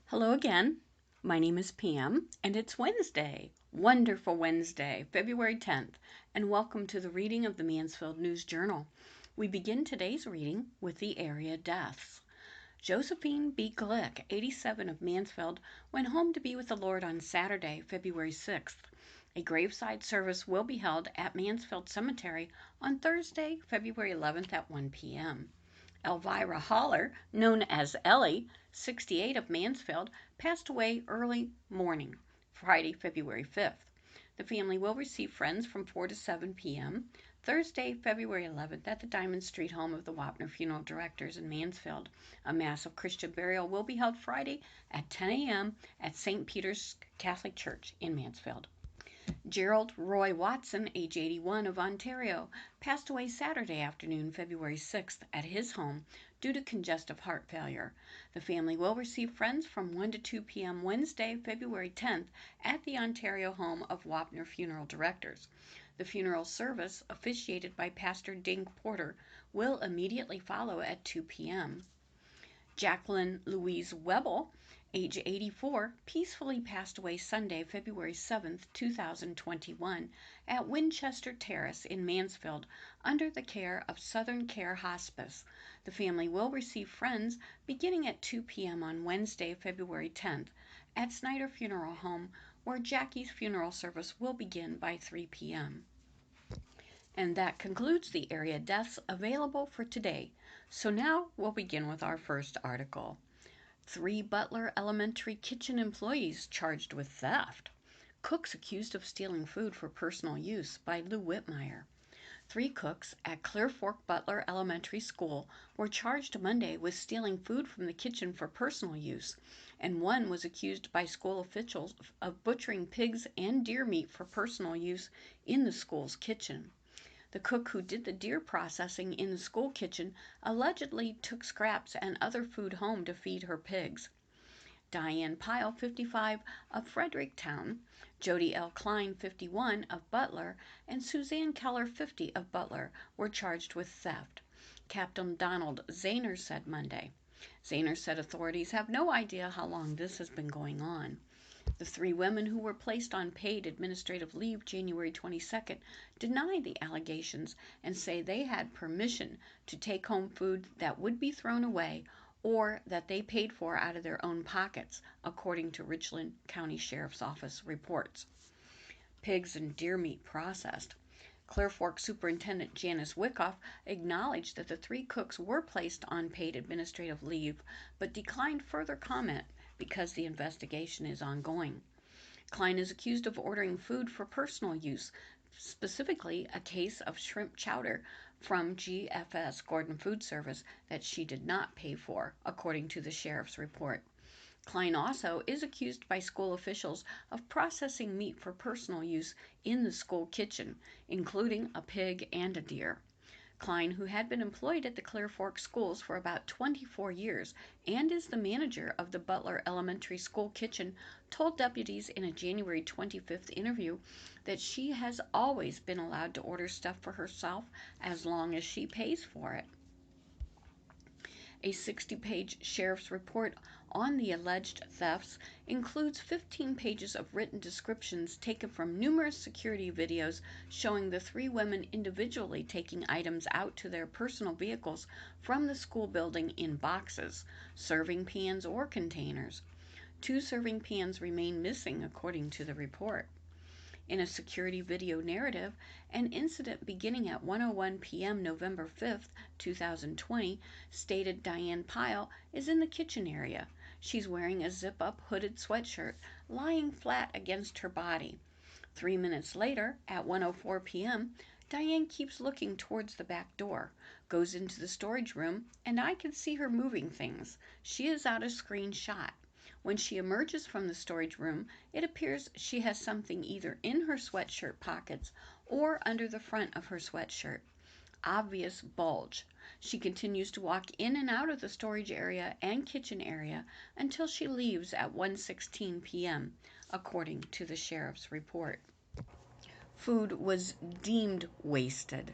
Hello again. My name is Pam, and it's Wednesday, wonderful Wednesday, February 10th, and welcome to the reading of the Mansfield News Journal. We begin today's reading with the area deaths. Josephine B. Glick, 87 of Mansfield, went home to be with the Lord on Saturday, February 6th. A graveside service will be held at Mansfield Cemetery on Thursday, February 11th at 1 p.m. Elvira Holler, known as Ellie, 68 of Mansfield, passed away early morning, Friday, February 5th. The family will receive friends from 4 to 7 p.m. Thursday, February 11th at the Diamond Street home of the Wapner Funeral Directors in Mansfield. A mass of Christian burial will be held Friday at 10 a.m. at St. Peter's Catholic Church in Mansfield. Gerald Roy Watson, age 81 of Ontario, passed away Saturday afternoon, February 6th, at his home due to congestive heart failure. The family will receive friends from 1 to 2 p.m. Wednesday, February 10th, at the Ontario home of Wapner Funeral Directors. The funeral service, officiated by Pastor Dink Porter, will immediately follow at 2 p.m. Jacqueline Louise Webble, age 84, peacefully passed away Sunday, February 7, 2021, at Winchester Terrace in Mansfield under the care of Southern Care Hospice. The family will receive friends beginning at 2 p.m. on Wednesday, February 10th, at Snyder Funeral Home, where Jackie's funeral service will begin by 3 p.m. And that concludes the area deaths available for today. So now we'll begin with our first article. 3 Butler Elementary kitchen employees charged with theft. Cooks accused of stealing food for personal use, by Lou Whitmire. 3 cooks at Clear Fork Butler Elementary School were charged Monday with stealing food from the kitchen for personal use, and one was accused by school officials of butchering pigs and deer meat for personal use in the school's kitchen. The cook who did the deer processing in the school kitchen allegedly took scraps and other food home to feed her pigs. Diane Pyle, 55, of Fredericktown, Jody L. Klein, 51, of Butler, and Suzanne Keller, 50, of Butler, were charged with theft, Captain Donald Zahner said Monday. Zahner said authorities have no idea how long this has been going on. The 3 women who were placed on paid administrative leave January 22nd deny the allegations and say they had permission to take home food that would be thrown away or that they paid for out of their own pockets, according to Richland County Sheriff's Office reports. Pigs and deer meat processed. Clear Fork Superintendent Janice Wickoff acknowledged that the 3 cooks were placed on paid administrative leave, but declined further comment because the investigation is ongoing. Klein is accused of ordering food for personal use, specifically a case of shrimp chowder from GFS Gordon Food Service that she did not pay for, according to the sheriff's report. Klein also is accused by school officials of processing meat for personal use in the school kitchen, including a pig and a deer. Klein, who had been employed at the Clear Fork schools for about 24 years and is the manager of the Butler Elementary School kitchen, told deputies in a January 25th interview that she has always been allowed to order stuff for herself as long as she pays for it. A 60-page sheriff's report on the alleged thefts includes 15 pages of written descriptions taken from numerous security videos showing the 3 women individually taking items out to their personal vehicles from the school building in boxes, serving pans, or containers. 2 serving pans remain missing, according to the report. In a security video narrative, an incident beginning at 1:01 p.m. November 5th, 2020, stated Diane Pyle is in the kitchen area. She's wearing a zip-up hooded sweatshirt, lying flat against her body. 3 minutes later, at 1:04 p.m., Diane keeps looking towards the back door, goes into the storage room, and I can see her moving things. She is out of screen shot. When she emerges from the storage room, it appears she has something either in her sweatshirt pockets or under the front of her sweatshirt. Obvious bulge. She continues to walk in and out of the storage area and kitchen area until she leaves at 1:16 p.m., according to the sheriff's report. Food was deemed wasted.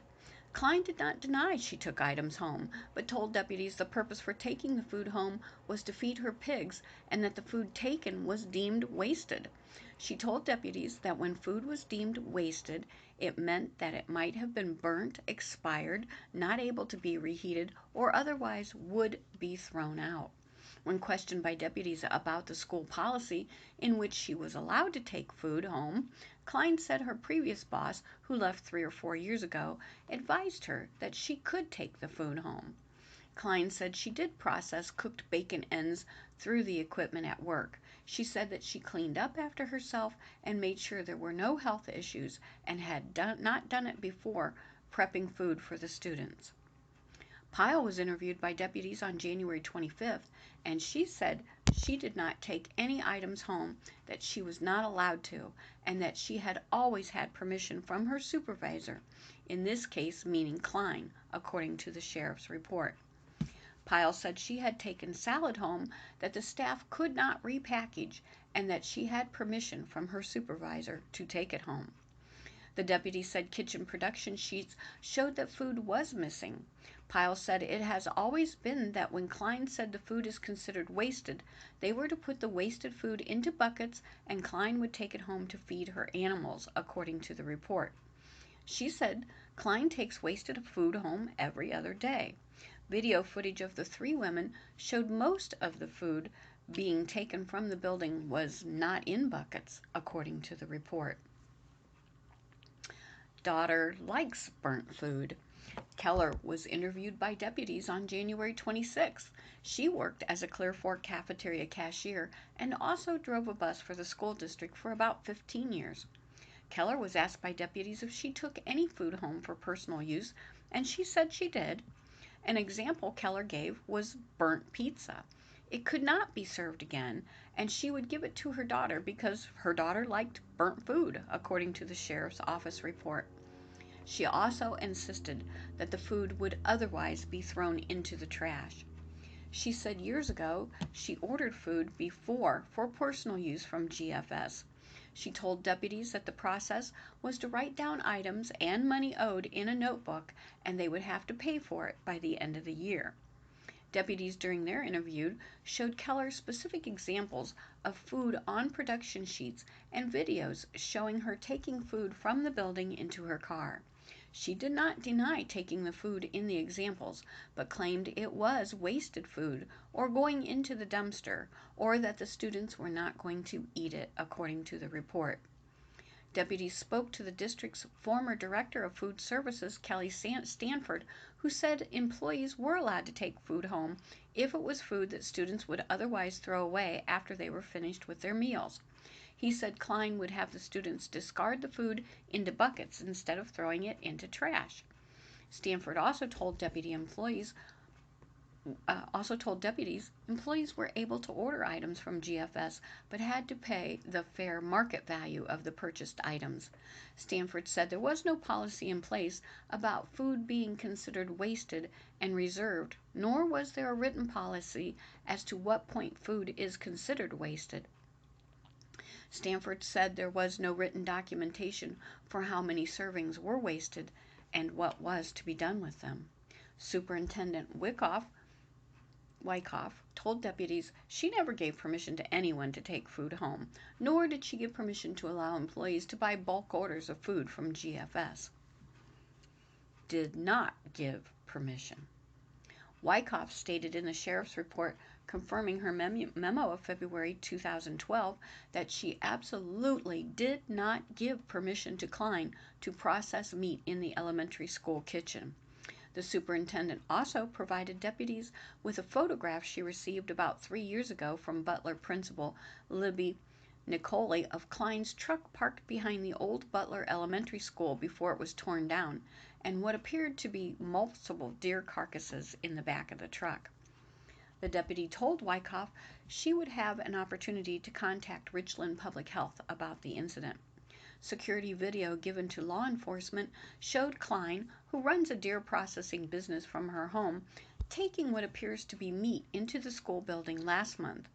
Klein did not deny she took items home, but told deputies the purpose for taking the food home was to feed her pigs and that the food taken was deemed wasted. She told deputies that when food was deemed wasted, it meant that it might have been burnt, expired, not able to be reheated, or otherwise would be thrown out. When questioned by deputies about the school policy in which she was allowed to take food home, Klein said her previous boss, who left 3 or 4 years ago, advised her that she could take the food home. Klein said she did process cooked bacon ends through the equipment at work. She said that she cleaned up after herself and made sure there were no health issues and had not done it before prepping food for the students. Pyle was interviewed by deputies on January 25th, and she said she did not take any items home that she was not allowed to, and that she had always had permission from her supervisor, in this case meaning Klein, according to the sheriff's report. Pyle said she had taken salad home that the staff could not repackage, and that she had permission from her supervisor to take it home. The deputy said kitchen production sheets showed that food was missing. Pyle said it has always been that when Klein said the food is considered wasted, they were to put the wasted food into buckets and Klein would take it home to feed her animals, according to the report. She said Klein takes wasted food home every other day. Video footage of the 3 women showed most of the food being taken from the building was not in buckets, according to the report. Daughter likes burnt food. Keller was interviewed by deputies on January 26th. She worked as a Clear Fork cafeteria cashier and also drove a bus for the school district for about 15 years. Keller was asked by deputies if she took any food home for personal use, and she said she did. An example Keller gave was burnt pizza. It could not be served again, and she would give it to her daughter because her daughter liked burnt food, according to the sheriff's office report. She also insisted that the food would otherwise be thrown into the trash. She said years ago she ordered food before for personal use from GFS. She told deputies that the process was to write down items and money owed in a notebook, and they would have to pay for it by the end of the year. Deputies during their interview showed Keller specific examples of food on production sheets and videos showing her taking food from the building into her car. She did not deny taking the food in the examples, but claimed it was wasted food or going into the dumpster, or that the students were not going to eat it, according to the report. Deputies spoke to the district's former director of food services, Kelly Stanford, who said employees were allowed to take food home if it was food that students would otherwise throw away after they were finished with their meals. He said Klein would have the students discard the food into buckets instead of throwing it into trash. Stanford also told deputies employees were able to order items from GFS but had to pay the fair market value of the purchased items. Stanford said there was no policy in place about food being considered wasted and reserved, nor was there a written policy as to what point food is considered wasted. Stanford said there was no written documentation for how many servings were wasted and what was to be done with them. Superintendent Wyckoff told deputies she never gave permission to anyone to take food home, nor did she give permission to allow employees to buy bulk orders of food from GFS. Did not give permission. Wyckoff stated in the sheriff's report confirming her memo of February 2012 that she absolutely did not give permission to Klein to process meat in the elementary school kitchen. The superintendent also provided deputies with a photograph she received about 3 years ago from Butler principal Libby Nicoli of Klein's truck parked behind the old Butler Elementary School before it was torn down, and what appeared to be multiple deer carcasses in the back of the truck. The deputy told Wyckoff she would have an opportunity to contact Richland Public Health about the incident. Security video given to law enforcement showed Klein, who runs a deer processing business from her home, taking what appears to be meat into the school building last month,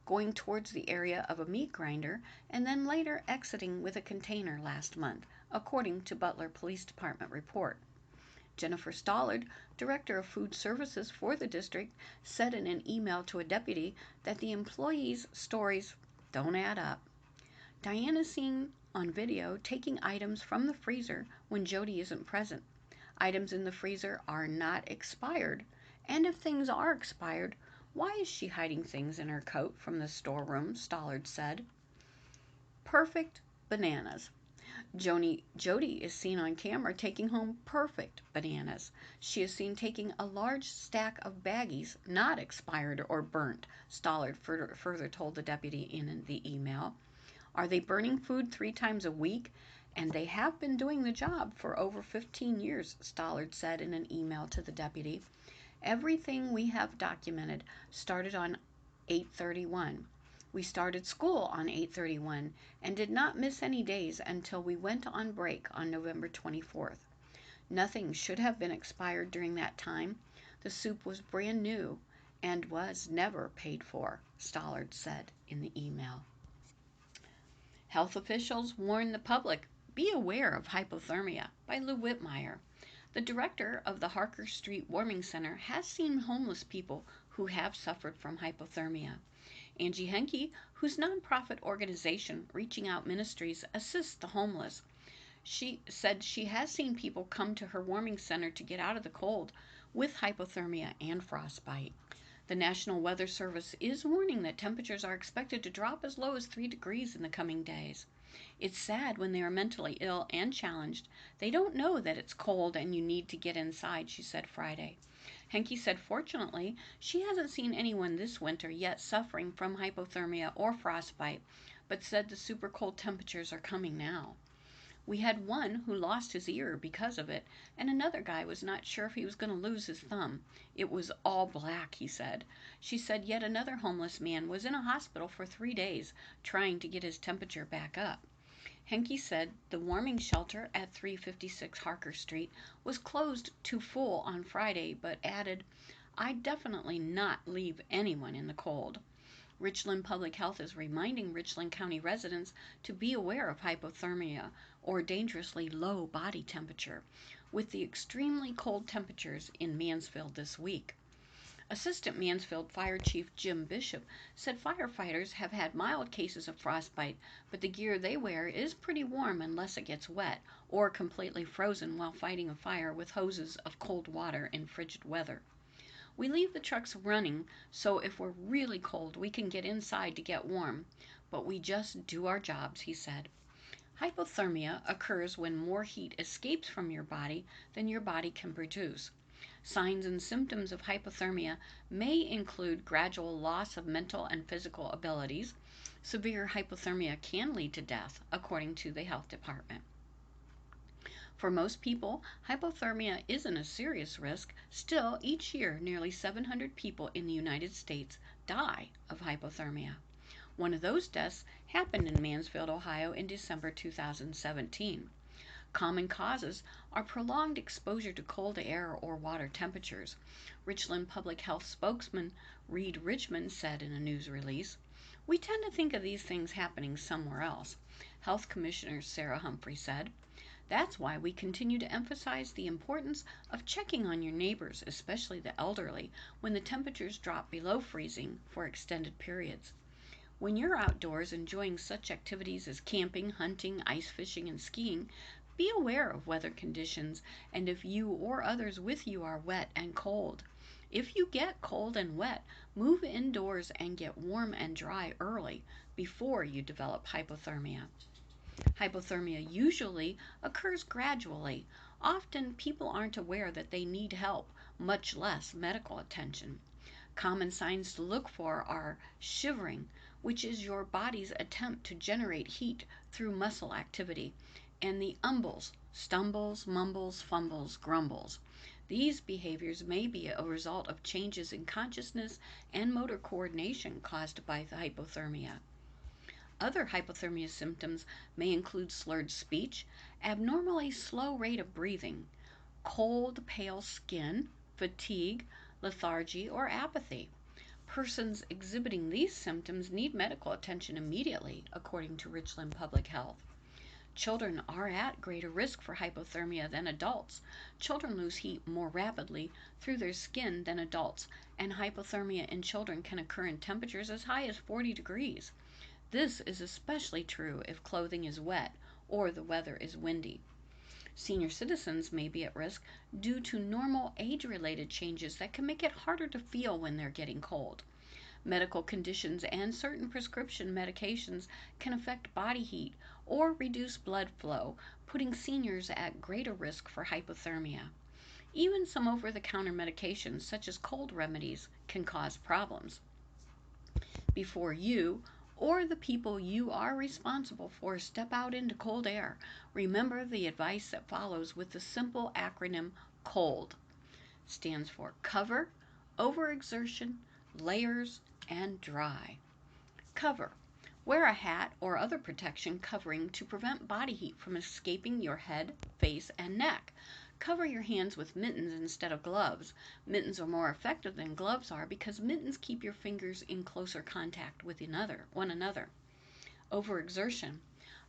going towards the area of a meat grinder, and then later exiting with a container last month, according to Butler Police Department report. Jennifer Stollard, Director of Food Services for the district, said in an email to a deputy that the employees' stories don't add up. Diane is seen on video taking items from the freezer when Jody isn't present. Items in the freezer are not expired, and if things are expired, why is she hiding things in her coat from the storeroom? Stollard said. Perfect bananas. Jody is seen on camera taking home perfect bananas. She is seen taking a large stack of baggies, not expired or burnt, Stollard further told the deputy in the email. Are they burning food 3 times a week? And they have been doing the job for over 15 years, Stollard said in an email to the deputy. Everything we have documented started on 8/31. We started school on 8/31 and did not miss any days until we went on break on November 24th. Nothing should have been expired during that time. The soup was brand new and was never paid for, Stollard said in the email. Health officials warn the public, be aware of hypothermia, by Lou Whitmire. The director of the Harker Street Warming Center has seen homeless people who have suffered from hypothermia. Angie Henke, whose nonprofit organization, Reaching Out Ministries, assists the homeless, she said she has seen people come to her warming center to get out of the cold with hypothermia and frostbite. The National Weather Service is warning that temperatures are expected to drop as low as 3 degrees in the coming days. It's sad when they are mentally ill and challenged. They don't know that it's cold and you need to get inside, she said Friday. Henke said fortunately, she hasn't seen anyone this winter yet suffering from hypothermia or frostbite, but said the super cold temperatures are coming now. We had one who lost his ear because of it, and another guy was not sure if he was going to lose his thumb. It was all black, he said. She said yet another homeless man was in a hospital for 3 days trying to get his temperature back up. Henke said the warming shelter at 356 Harker Street was closed to full on Friday, but added, I'd definitely not leave anyone in the cold. Richland Public Health is reminding Richland County residents to be aware of hypothermia, or dangerously low body temperature, with the extremely cold temperatures in Mansfield this week. Assistant Mansfield Fire Chief Jim Bishop said firefighters have had mild cases of frostbite, but the gear they wear is pretty warm unless it gets wet or completely frozen while fighting a fire with hoses of cold water in frigid weather. We leave the trucks running so if we're really cold we can get inside to get warm, but we just do our jobs, he said. Hypothermia occurs when more heat escapes from your body than your body can produce. Signs and symptoms of hypothermia may include gradual loss of mental and physical abilities. Severe hypothermia can lead to death, according to the health department. For most people, hypothermia isn't a serious risk. Still, each year, nearly 700 people in the United States die of hypothermia. One of those deaths happened in Mansfield, Ohio in December 2017. Common causes are prolonged exposure to cold air or water temperatures. Richland Public Health spokesman Reed Richmond said in a news release, we tend to think of these things happening somewhere else. Health Commissioner Sarah Humphrey said, that's why we continue to emphasize the importance of checking on your neighbors, especially the elderly, when the temperatures drop below freezing for extended periods. When you're outdoors enjoying such activities as camping, hunting, ice fishing, and skiing, be aware of weather conditions and if you or others with you are wet and cold. If you get cold and wet, move indoors and get warm and dry early before you develop hypothermia. Hypothermia usually occurs gradually. Often people aren't aware that they need help, much less medical attention. Common signs to look for are shivering, which is your body's attempt to generate heat through muscle activity, and the umbles, stumbles, mumbles, fumbles, grumbles. These behaviors may be a result of changes in consciousness and motor coordination caused by the hypothermia. Other hypothermia symptoms may include slurred speech, abnormally slow rate of breathing, cold, pale skin, fatigue, lethargy, or apathy. Persons exhibiting these symptoms need medical attention immediately, according to Richland Public Health. Children are at greater risk for hypothermia than adults. Children lose heat more rapidly through their skin than adults, and hypothermia in children can occur in temperatures as high as 40 degrees. This is especially true if clothing is wet or the weather is windy. Senior citizens may be at risk due to normal age-related changes that can make it harder to feel when they're getting cold. Medical conditions and certain prescription medications can affect body heat or reduce blood flow, putting seniors at greater risk for hypothermia. Even some over-the-counter medications, such as cold remedies, can cause problems. Before you or the people you are responsible for step out into cold air, remember the advice that follows with the simple acronym COLD. Stands for cover, overexertion, layers, and dry. Cover. Wear a hat or other protection covering to prevent body heat from escaping your head, face, and neck. Cover your hands with mittens instead of gloves. Mittens are more effective than gloves are because mittens keep your fingers in closer contact with one another. Overexertion.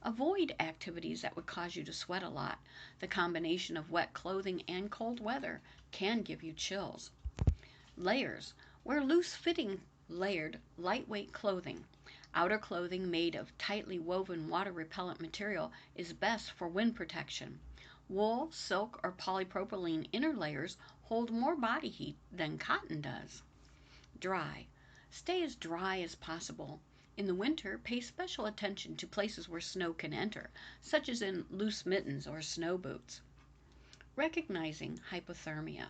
Avoid activities that would cause you to sweat a lot. The combination of wet clothing and cold weather can give you chills. Layers. Wear loose-fitting, layered, lightweight clothing. Outer clothing made of tightly woven water-repellent material is best for wind protection. Wool, silk, or polypropylene inner layers hold more body heat than cotton does. Dry. Stay as dry as possible. In the winter, pay special attention to places where snow can enter, such as in loose mittens or snow boots. Recognizing hypothermia.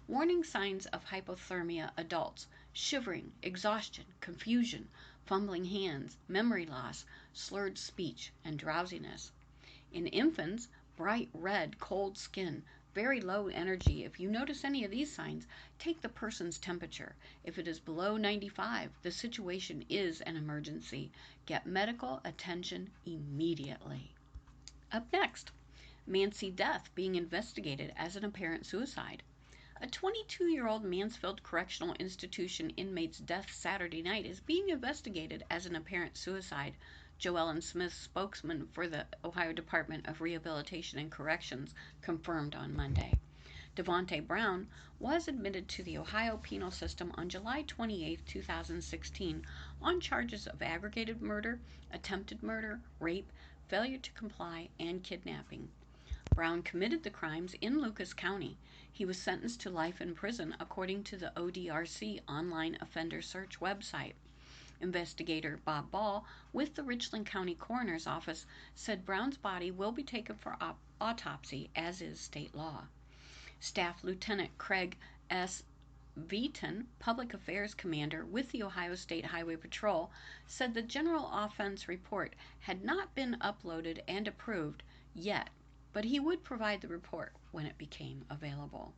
Warning signs of hypothermia adults: shivering, exhaustion, confusion, fumbling hands, memory loss, slurred speech, and drowsiness. In infants, bright red, cold skin, very low energy. If you notice any of these signs, take the person's temperature. If it is below 95, the situation is an emergency. Get medical attention immediately. Up next, Mancy death being investigated as an apparent suicide. A 22-year-old Mansfield Correctional Institution inmate's death Saturday night is being investigated as an apparent suicide. Joellen Smith, spokesman for the Ohio Department of Rehabilitation and Corrections, confirmed on Monday. Devontae Brown was admitted to the Ohio penal system on July 28, 2016, on charges of aggravated murder, attempted murder, rape, failure to comply, and kidnapping. Brown committed the crimes in Lucas County. He was sentenced to life in prison, according to the ODRC online offender search website. Investigator Bob Ball with the Richland County Coroner's Office said Brown's body will be taken for autopsy, as is state law. Staff Lieutenant Craig S. Veaton, Public Affairs Commander with the Ohio State Highway Patrol, said the general offense report had not been uploaded and approved yet, but he would provide the report when it became available.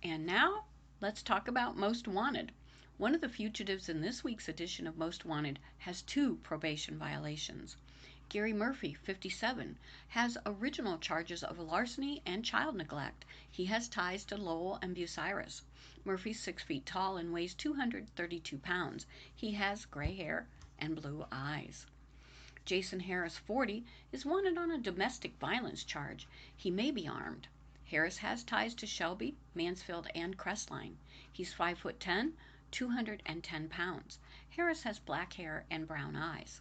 And now, let's talk about Most Wanted. One of the fugitives in this week's edition of Most Wanted has 2 probation violations. Gary Murphy, 57, has original charges of larceny and child neglect. He has ties to Lowell and Bucyrus. Murphy's 6 feet tall and weighs 232 pounds. He has gray hair and blue eyes. Jason Harris, 40, is wanted on a domestic violence charge. He may be armed. Harris has ties to Shelby, Mansfield, and Crestline. He's 5'10", 210 pounds. Harris has black hair and brown eyes.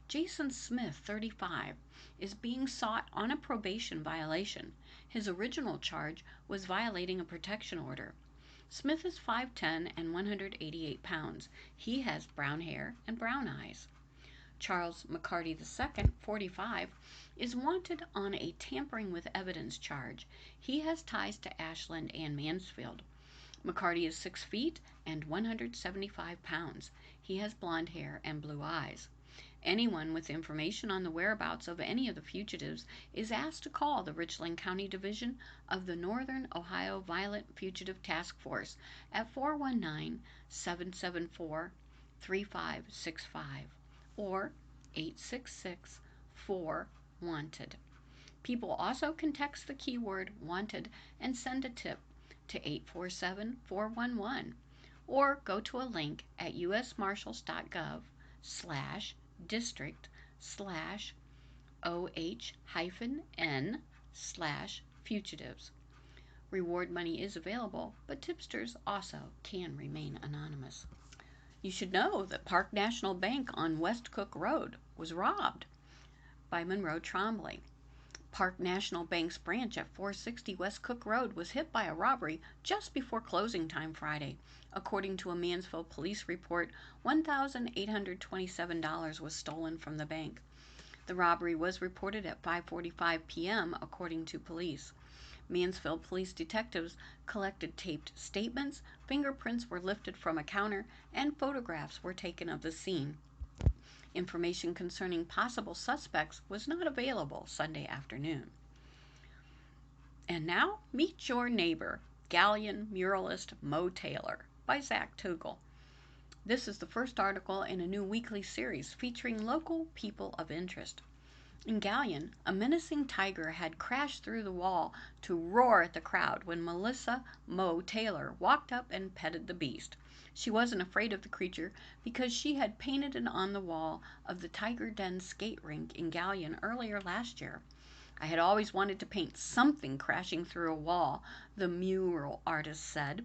Jason Smith, 35, is being sought on a probation violation. His original charge was violating a protection order. Smith is 5'10" and 188 pounds. He has brown hair and brown eyes. Charles McCarty II, 45, is wanted on a tampering with evidence charge. He has ties to Ashland and Mansfield. McCarty is 6 feet and 175 pounds. He has blonde hair and blue eyes. Anyone with information on the whereabouts of any of the fugitives is asked to call the Richland County Division of the Northern Ohio Violent Fugitive Task Force at 419-774-3565 or 866-4-WANTED. People also can text the keyword WANTED and send a tip to 847-411 or go to a link at usmarshals.gov/district/OVW OH-N/fugitives. Reward money is available, but tipsters also can remain anonymous. You should know that Park National Bank on West Cook Road was robbed by Monroe Trombley. Park National Bank's branch at 460 West Cook Road was hit by a robbery just before closing time Friday. According to a Mansfield police report, $1,827 was stolen from the bank. The robbery was reported at 5:45 p.m., according to police. Mansfield police detectives collected taped statements, fingerprints were lifted from a counter, and photographs were taken of the scene. Information concerning possible suspects was not available Sunday afternoon. And now, meet your neighbor, Gallion muralist Mo Taylor, by Zach Tugel. This is the first article in a new weekly series featuring local people of interest. In Gallion, a menacing tiger had crashed through the wall to roar at the crowd when Melissa Mo Taylor walked up and petted the beast. She wasn't afraid of the creature because she had painted it on the wall of the Tiger Den skate rink in Gallion earlier last year. I had always wanted to paint something crashing through a wall, the mural artist said.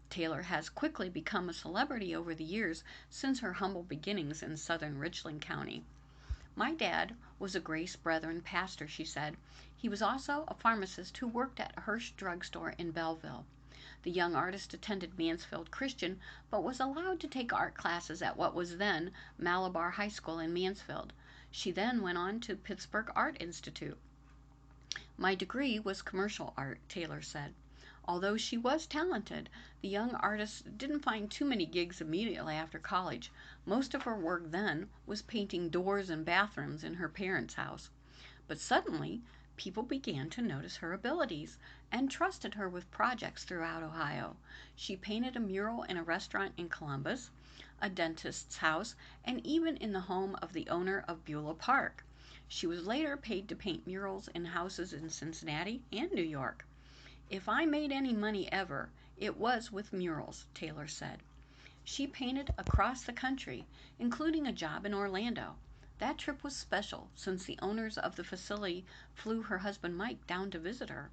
Taylor has quickly become a celebrity over the years since her humble beginnings in southern Richland County. My dad was a Grace Brethren pastor, she said. He was also a pharmacist who worked at Hirsch Drug Store in Belleville. The young artist attended Mansfield Christian, but was allowed to take art classes at what was then Malabar High School in Mansfield. She then went on to Pittsburgh Art Institute. My degree was commercial art, Taylor said. Although she was talented, the young artist didn't find too many gigs immediately after college. Most of her work then was painting doors and bathrooms in her parents' house. But suddenly, people began to notice her abilities and trusted her with projects throughout Ohio. She painted a mural in a restaurant in Columbus, a dentist's house, and even in the home of the owner of Beulah Park. She was later paid to paint murals in houses in Cincinnati and New York. If I made any money ever, it was with murals, Taylor said. She painted across the country, including a job in Orlando. That trip was special since the owners of the facility flew her husband Mike down to visit her.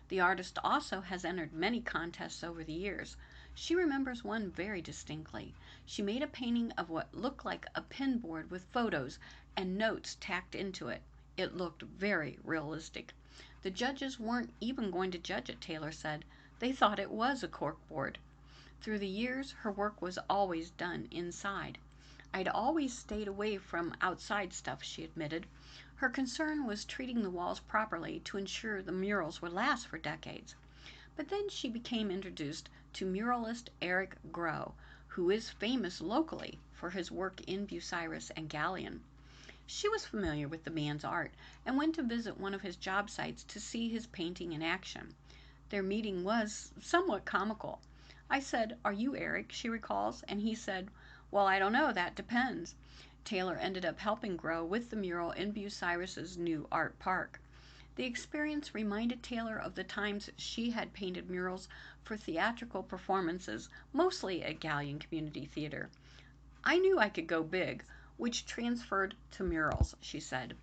The artist also has entered many contests over the years. She remembers one very distinctly. She made a painting of what looked like a pin board with photos and notes tacked into it. It looked very realistic. The judges weren't even going to judge it, Taylor said. They thought it was a corkboard. Through the years, her work was always done inside. I'd always stayed away from outside stuff, she admitted. Her concern was treating the walls properly to ensure the murals would last for decades. But then she became introduced to muralist Eric Grow, who is famous locally for his work in Bucyrus and Gallion. She was familiar with the man's art and went to visit one of his job sites to see his painting in action. Their meeting was somewhat comical. I said, "Are you Eric?" she recalls, and he said, "Well, I don't know, that depends." Taylor ended up helping Grow with the mural in Bucyrus's new art park. The experience reminded Taylor of the times she had painted murals for theatrical performances, mostly at Gallion Community Theater. I knew I could go big, which transferred to murals, she said.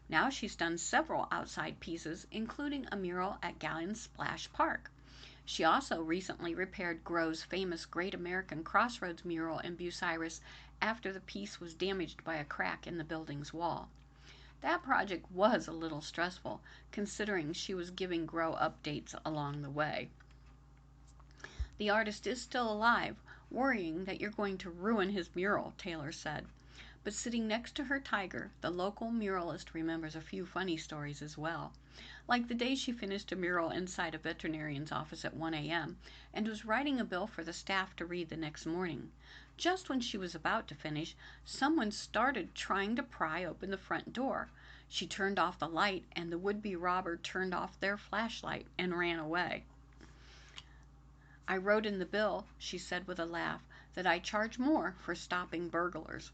Now she's done several outside pieces, including a mural at Gallion Splash Park. She also recently repaired Grow's famous Great American Crossroads mural in Bucyrus after the piece was damaged by a crack in the building's wall. That project was a little stressful, considering she was giving Grow updates along the way. The artist is still alive, worrying that you're going to ruin his mural, Taylor said. But sitting next to her tiger, the local muralist remembers a few funny stories as well. Like the day she finished a mural inside a veterinarian's office at 1 a.m. and was writing a bill for the staff to read the next morning. Just when she was about to finish, someone started trying to pry open the front door. She turned off the light, and the would-be robber turned off their flashlight and ran away. "I wrote in the bill," she said with a laugh, "that I charge more for stopping burglars."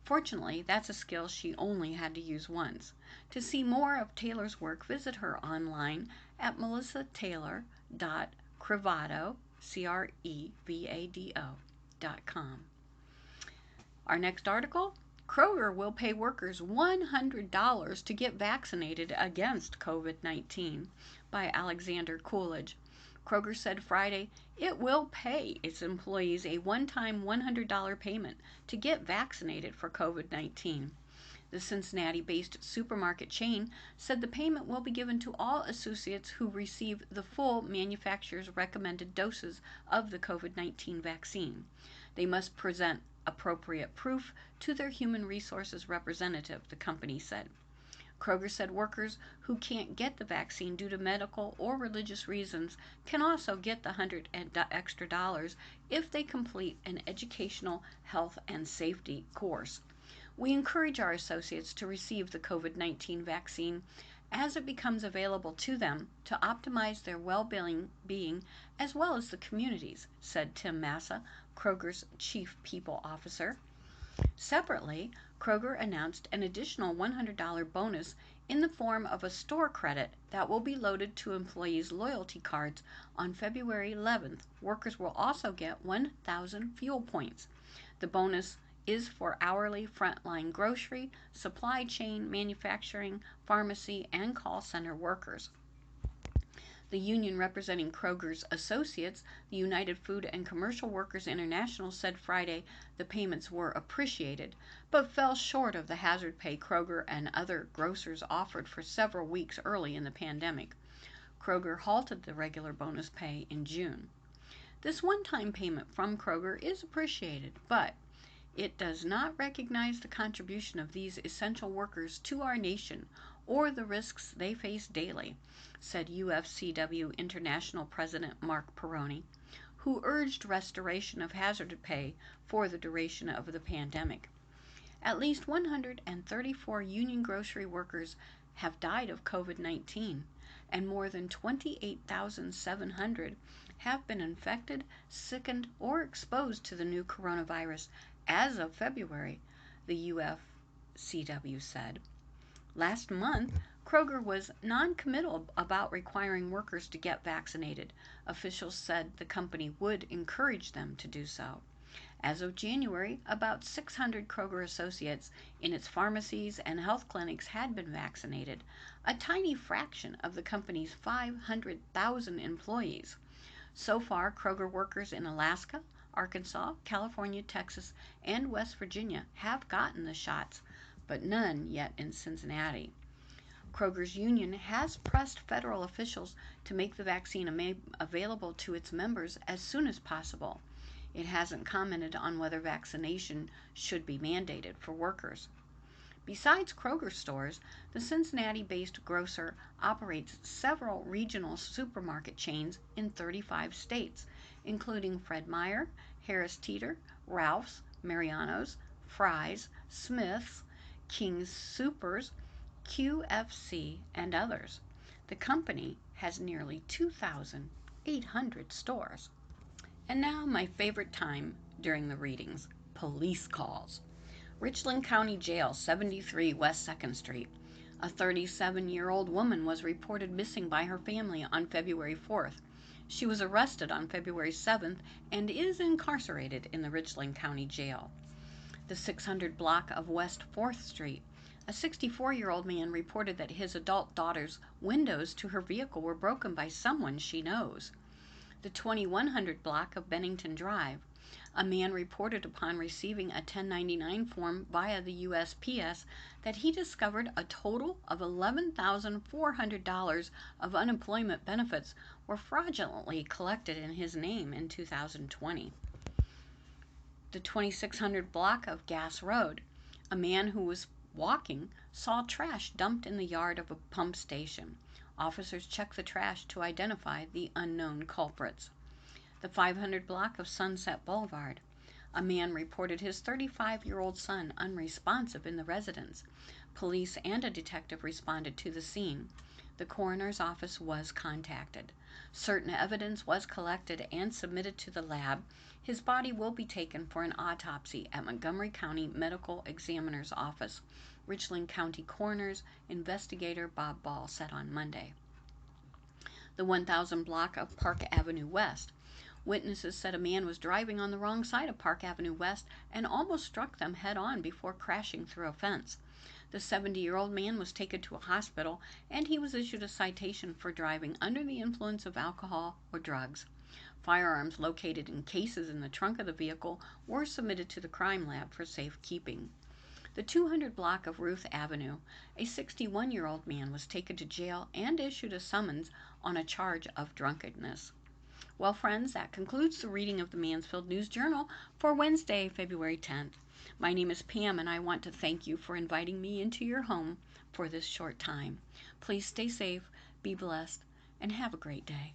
Fortunately, that's a skill she only had to use once. To see more of Taylor's work, visit her online at melissataylor.crevado, crevado.com. Our next article, Kroger will pay workers $100 to get vaccinated against COVID-19 by Alexander Coolidge. Kroger said Friday it will pay its employees a one-time $100 payment to get vaccinated for COVID-19. The Cincinnati-based supermarket chain said the payment will be given to all associates who receive the full manufacturer's recommended doses of the COVID-19 vaccine. They must present appropriate proof to their human resources representative, the company said. Kroger said workers who can't get the vaccine due to medical or religious reasons can also get the $100 extra if they complete an educational health and safety course. We encourage our associates to receive the COVID-19 vaccine as it becomes available to them to optimize their well-being as well as the communities, said Tim Massa, Kroger's chief people officer. Separately, Kroger announced an additional $100 bonus in the form of a store credit that will be loaded to employees' loyalty cards on February 11th. Workers will also get 1,000 fuel points. The bonus is for hourly frontline grocery, supply chain, manufacturing, pharmacy, and call center workers. The union representing Kroger's associates, the United Food and Commercial Workers International, said Friday the payments were appreciated, but fell short of the hazard pay Kroger and other grocers offered for several weeks early in the pandemic. Kroger halted the regular bonus pay in June. This one-time payment from Kroger is appreciated, but it does not recognize the contribution of these essential workers to our nation or the risks they face daily, said UFCW International President Mark Perroni, who urged restoration of hazard pay for the duration of the pandemic. At least 134 union grocery workers have died of COVID-19, and more than 28,700 have been infected, sickened, or exposed to the new coronavirus as of February, the UFCW said. Last month, Kroger was non-committal about requiring workers to get vaccinated. Officials said the company would encourage them to do so. As of January, about 600 Kroger associates in its pharmacies and health clinics had been vaccinated, a tiny fraction of the company's 500,000 employees. So far, Kroger workers in Alaska, Arkansas, California, Texas, and West Virginia have gotten the shots, but none yet in Cincinnati. Kroger's union has pressed federal officials to make the vaccine available to its members as soon as possible. It hasn't commented on whether vaccination should be mandated for workers. Besides Kroger stores, the Cincinnati-based grocer operates several regional supermarket chains in 35 states, including Fred Meyer, Harris Teeter, Ralph's, Mariano's, Fry's, Smith's, King's Supers, QFC, and others. The company has nearly 2,800 stores. And now my favorite time during the readings, police calls. Richland County Jail, 73 West 2nd Street. A 37-year-old woman was reported missing by her family on February 4th. She was arrested on February 7th and is incarcerated in the Richland County Jail. The 600 block of West 4th Street. A 64-year-old man reported that his adult daughter's windows to her vehicle were broken by someone she knows. The 2100 block of Bennington Drive. A man reported upon receiving a 1099 form via the USPS that he discovered a total of $11,400 of unemployment benefits were fraudulently collected in his name in 2020. The 2600 block of Gas Road. A man who was walking saw trash dumped in the yard of a pump station. Officers checked the trash to identify the unknown culprits. The 500 block of Sunset Boulevard. A man reported his 35-year-old son unresponsive in the residence. Police and a detective responded to the scene. The coroner's office was contacted. Certain evidence was collected and submitted to the lab. His body will be taken for an autopsy at Montgomery County Medical Examiner's Office, Richland County Coroner's investigator Bob Ball said on Monday. The 1000 block of Park Avenue West. Witnesses said a man was driving on the wrong side of Park Avenue West and almost struck them head on before crashing through a fence. The 70-year-old man was taken to a hospital and he was issued a citation for driving under the influence of alcohol or drugs. Firearms located in cases in the trunk of the vehicle were submitted to the crime lab for safekeeping. The 200 block of Ruth Avenue, a 61-year-old man was taken to jail and issued a summons on a charge of drunkenness. Well, friends, that concludes the reading of the Mansfield News Journal for Wednesday, February 10th. My name is Pam, and I want to thank you for inviting me into your home for this short time. Please stay safe, be blessed, and have a great day.